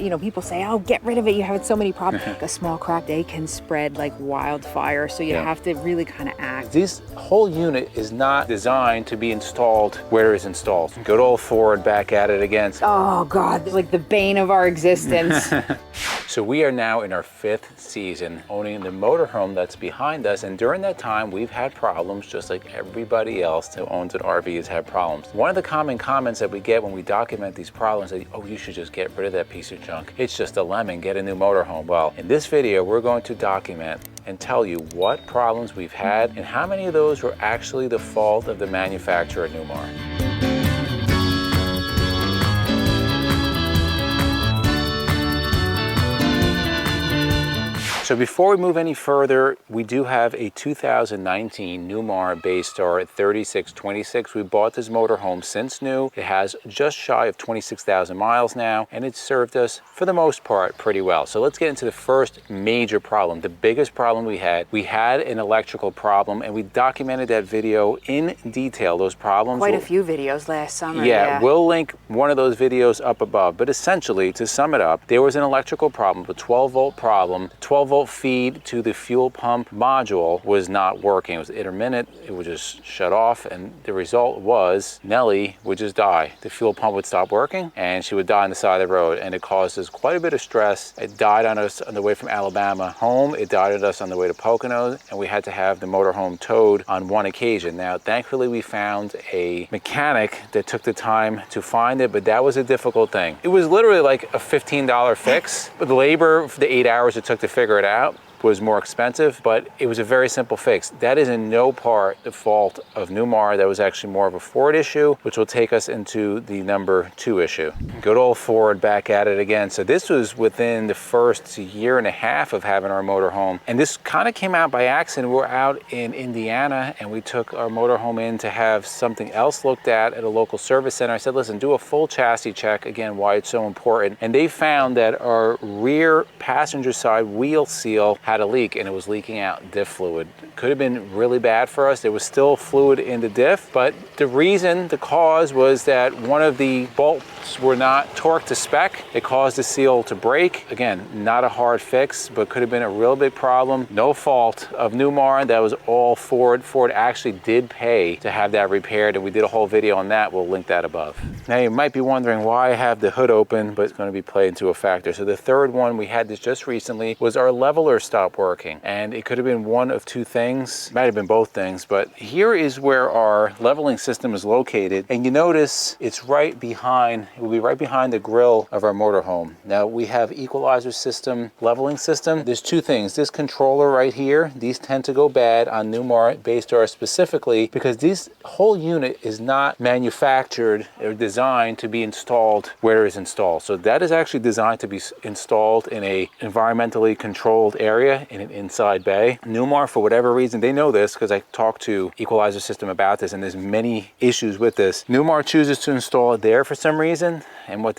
You know, people say, oh, get rid of it, you have so many problems. A small crack, they can spread like wildfire, so you have to really kind of act. This whole unit is not designed to be installed where it's installed. Good old Ford back at it again. Oh God, it's like the bane of our existence. So we are now in our 5th season owning the motorhome that's behind us, and during that time we've had problems just like everybody else who owns an RV has had problems. One of the common comments that we get when we document these problems is, oh, you should just get rid of that piece of junk. It's just a lemon, get a new motorhome. Well, in this video we're going to document and tell you what problems we've had and how many of those were actually the fault of the manufacturer at Newmar. So before we move any further, we do have a 2019 Newmar Baystar 3626. We bought this motorhome since new. It has just shy of 26,000 miles now, and it's served us for the most part pretty well. So let's get into the first major problem, the biggest problem we had. We had an electrical problem, and we documented that video in detail, those problems. Quite a few videos last summer. Yeah, we'll link one of those videos up above. But essentially, to sum it up, there was an electrical problem, a 12-volt problem. 12-volt feed to the fuel pump module was not working. It was intermittent. It would just shut off, and the result was Nellie would just die. The fuel pump would stop working and she would die on the side of the road, and it caused us quite a bit of stress. It died on us on the way from Alabama home. It died on us on the way to Poconos, and we had to have the motorhome towed on one occasion. Now, thankfully, we found a mechanic that took the time to find it, but that was a difficult thing. It was literally like a $15 fix, but the labor for the 8 hours it took to figure it out was more expensive, but it was a very simple fix. That is in no part the fault of Newmar. That was actually more of a Ford issue, which will take us into the number 2 issue. Good old Ford back at it again. So this was within the first year and a half of having our motorhome, and this kind of came out by accident. We were out in Indiana and we took our motorhome in to have something else looked at a local service center. I said, listen, do a full chassis check, again, why it's so important. And they found that our rear passenger side wheel seal had a leak, and it was leaking out diff fluid. Could have been really bad for us. There was still fluid in the diff, but the cause was that one of the bolts were not torqued to spec. It caused the seal to break. Again, not a hard fix, but could have been a real big problem. No fault of Newmar. That was all Ford. Ford actually did pay to have that repaired, and we did a whole video on that. We'll link that above. Now you might be wondering why I have the hood open, but it's going to be played into a factor. So the third one, we had this just recently, was our leveler stopped working, and it could have been one of two things. Might have been both things, but here is where our leveling system is located, and you notice it's right behind, it will be right behind the grill of our motorhome. Now we have equalizer system, leveling system. There's two things. This controller right here, these tend to go bad on Newmar Baystar specifically because this whole unit is not manufactured or designed to be installed where it's installed. So that is actually designed to be installed in a environmentally controlled area in an inside bay. Newmar, for whatever reason, they know this because I talked to equalizer system about this, and there's many issues with this. Newmar chooses to install it there for some reason, and what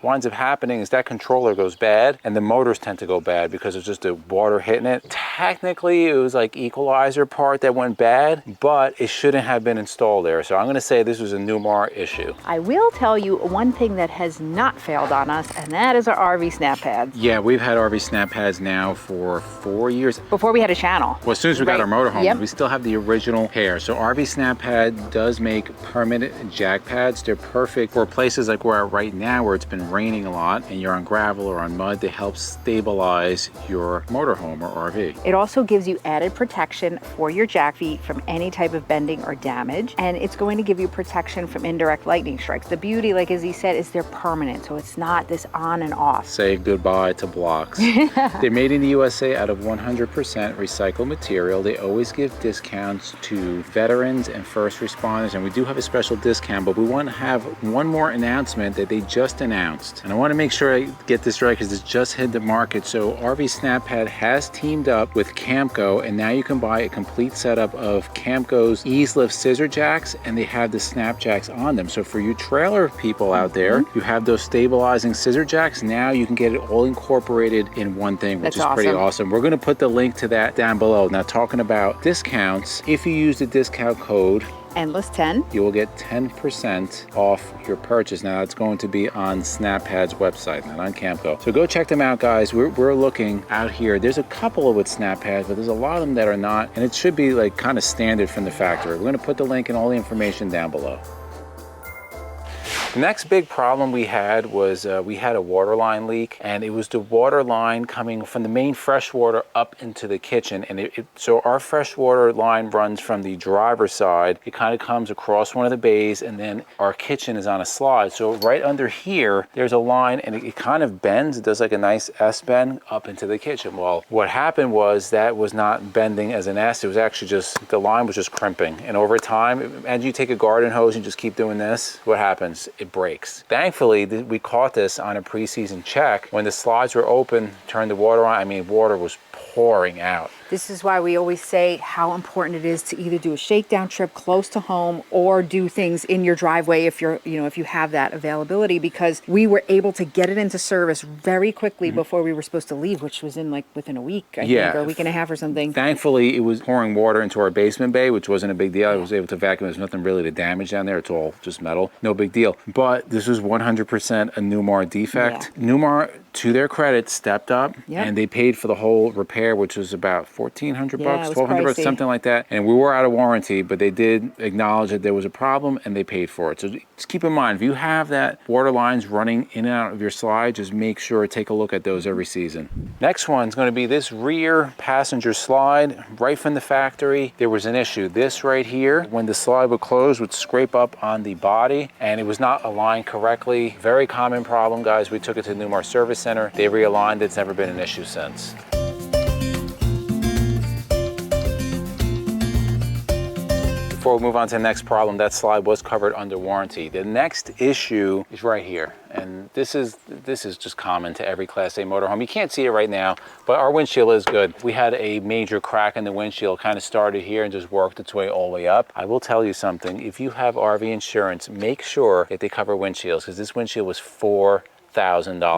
winds up happening is that controller goes bad and the motors tend to go bad because it's just the water hitting it. Technically, it was like equalizer part that went bad, but it shouldn't have been installed there. So I'm going to say this was a Newmar issue. I will tell you one thing that has not failed on us, and that is our RV snap pads. Yeah, we've had RV snap pads now for 4 years. Before we had a channel. Well, as soon as we got our motorhome, yep, we still have the original pair. So RV Snap Pad does make permanent jack pads. They're perfect for places like we're at right now where it's been raining a lot and you're on gravel or on mud. They help stabilize your motorhome or RV. It also gives you added protection for your jack feet from any type of bending or damage, and it's going to give you protection from indirect lightning strikes. The beauty, like as he said, is they're permanent, so it's not this on and off. Say goodbye to blocks. They're made in the USA out of 100% recycled material. They always give discounts to veterans and first responders, and we do have a special discount, but we want to have one more announcement that they just announced, and I want to make sure I get this right because it's just hit the market. So RV Snap Pad has teamed up with Camco, and now you can buy a complete setup of Camco's Ease Lift scissor jacks, and they have the snap jacks on them. So for you trailer people out there, you have those stabilizing scissor jacks. Now you can get it all incorporated in one thing, which is pretty awesome. We're going to put the link to that down below. Now, talking about discounts, if you use the discount code Endless 10. You will get 10% off your purchase. Now it's going to be on SnapPad's website, not on Camco. So go check them out, guys. We're looking out here. There's a couple with SnapPads, but there's a lot of them that are not, and it should be like kind of standard from the factory. We're gonna put the link and all the information down below. The next big problem we had was we had a water line leak, and it was the water line coming from the main freshwater up into the kitchen. And so our freshwater line runs from the driver's side. It kind of comes across one of the bays, and then our kitchen is on a slide. So right under here, there's a line, and it kind of bends. It does like a nice S bend up into the kitchen. Well, what happened was that was not bending as an S. It was actually just, the line was just crimping. And over time, as you take a garden hose and just keep doing this, what happens? It breaks. Thankfully, we caught this on a pre-season check. When the slides were open, turned the water on, I mean, water was pouring out. This is why we always say how important it is to either do a shakedown trip close to home or do things in your driveway if you're, if you have that availability, because we were able to get it into service very quickly before we were supposed to leave, which was in like within a week, I think, or a week and a half or something. Thankfully, it was pouring water into our basement bay, which wasn't a big deal. I was able to vacuum. There's nothing really to damage down there. It's all just metal. No big deal. But this was 100% a Newmar defect. Yeah. Newmar, to their credit, stepped up and they paid for the whole repair, which was about $1,400 bucks, $1,200, something like that. And we were out of warranty, but they did acknowledge that there was a problem and they paid for it. So just keep in mind, if you have that water lines running in and out of your slide, just make sure to take a look at those every season. Next one's going to be this rear passenger slide. Right from the factory, there was an issue. This right here, when the slide would close, would scrape up on the body, and it was not aligned correctly. Very common problem, guys. We took it to the Newmar Service Center. They realigned. It's never been an issue since. Before we move on to the next problem, that slide was covered under warranty. The next issue is right here, and this is just common to every Class A motorhome. You can't see it right now, but our windshield is good. We had a major crack in the windshield, kind of started here and just worked its way all the way up. I will tell you something, if you have RV insurance, make sure that they cover windshields, because this windshield was $4,000.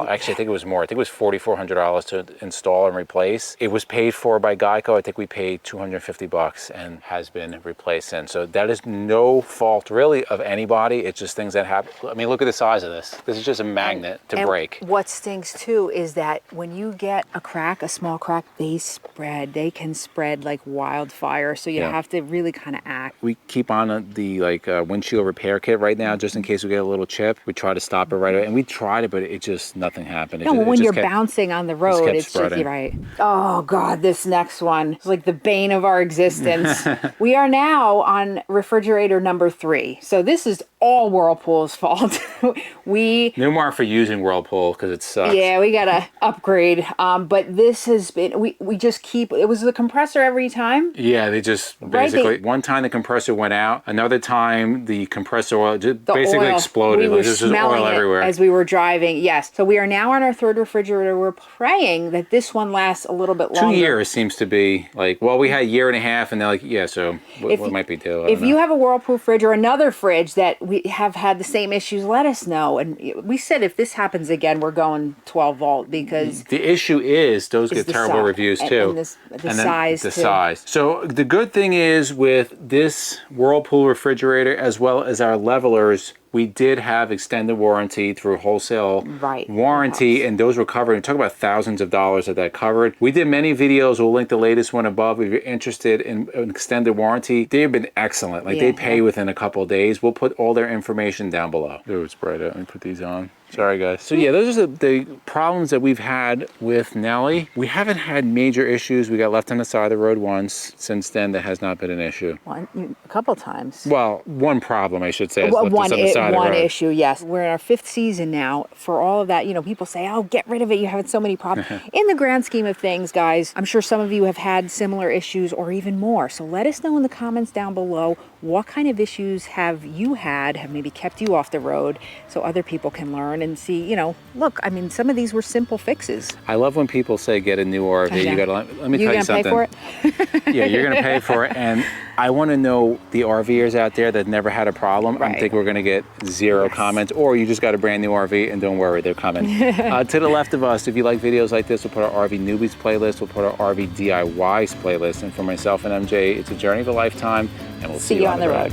Actually, I think it was more. I think it was $4,400 to install and replace. It was paid for by Geico. I think we paid $250 and has been replaced since. So that is no fault really of anybody. It's just things that happen. I mean, look at the size of this. This is just a magnet to break. What stinks too is that when you get a crack, a small crack, they spread. They can spread like wildfire. So you have to really kind of act. We keep on the windshield repair kit right now, just in case we get a little chip. We try to stop it right away, and we tried it, but it just, nothing happened. No, when you're bouncing on the road, it's just, you're right. Oh God, this next one is like the bane of our existence. We are now on refrigerator number 3. So this is all Whirlpool's fault. Newmar for using Whirlpool, because it sucks. Yeah, we gotta upgrade. But this has been, we just keep, it was the compressor every time. Yeah, they just basically, one time the compressor went out, another time the compressor oil just basically exploded. We were just oil everywhere as we were driving. Yes. So we are now on our 3rd refrigerator. We're praying that this one lasts a little bit longer. 2 years seems to be like, well, we had a year and a half, and they're like, yeah, so what might be due? If you have a Whirlpool fridge or another fridge that we have had the same issues, let us know. And we said if this happens again, we're going 12 volt, because the issue is those get terrible reviews too. And the size too. Size. So the good thing is with this Whirlpool refrigerator, as well as our levelers, we did have extended warranty through wholesale warranty, and those were covered. And talk about thousands of dollars that covered. We did many videos. We'll link the latest one above if you're interested in an extended warranty. They've been excellent. Like they pay within a couple of days. We'll put all their information down below. Ooh, it's bright out. Let me put these on. Sorry, guys. So yeah, those are the problems that we've had with Nelly. We haven't had major issues. We got left on the side of the road once. Since then, that has not been an issue. A couple times. Well, one problem, I should say. One issue, yes. We're in our 5th season now. For all of that, people say, oh, get rid of it. You're having so many problems. In the grand scheme of things, guys, I'm sure some of you have had similar issues or even more. So let us know in the comments down below, what kind of issues have you had, have maybe kept you off the road, so other people can learn. learn and see, you know, look, I mean, some of these were simple fixes. I love when people say get a new RV. You gotta let me tell you something. You gonna pay for it? Yeah, you're gonna pay for it, and I want to know the RVers out there that never had a problem. Right. I think we're gonna get zero comments, or you just got a brand new RV and don't worry, they're coming. To the left of us, if you like videos like this, we'll put our RV newbies playlist, we'll put our RV DIYs playlist, and for myself and MJ, it's a journey of a lifetime, and we'll see you on the road.